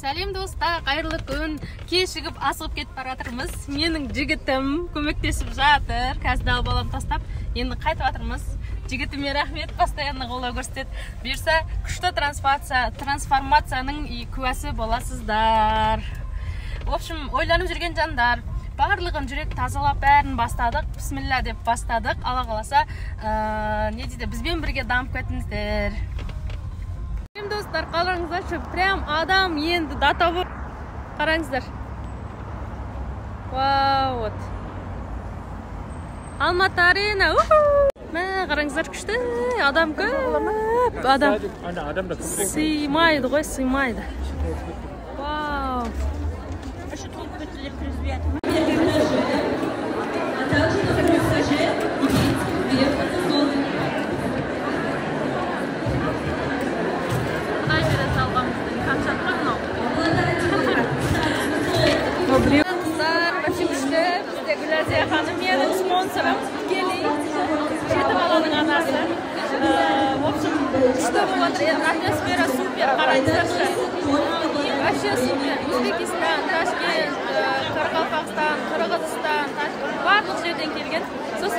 Сәлем достар, қайырлы күн. Кешігіп асығып кетіп баратырмыз. Менің жігітім көмектесіп жатыр. Қазір ал балам тастап, енді қайтып жатырмыз. Жігітіме рахмет, постоянно қолдау көрсетеді. Бұйырса, күшті трансформацияның куәсі боласыздар. В общем, ойланып жүрген жандар, барлығын жүрек тазалап бәрін бастадық. Бисмилля деп бастадық. Алла қаласа, не дейді, бізбен бірге дамып кетіңіздер. Достар, қараңыздаршы, прям адам енді дата бұл. Қараңыздар. Вау, вот. Алматы арена. Мә, қараңыздар, күшті. Адам көп. Адам сыймайды ғой, сыймайды. Вау. Гүләзия ханым менің спонсорым, тікелей жетім баланың анасы. В общем, күшті болып отыр, атмосфера супер, қараңыздаршы. Вообще супер. Өзбекистан, Ташкент, Қарақалпақстан, Қырғызстан, барлық жерден келген. Сол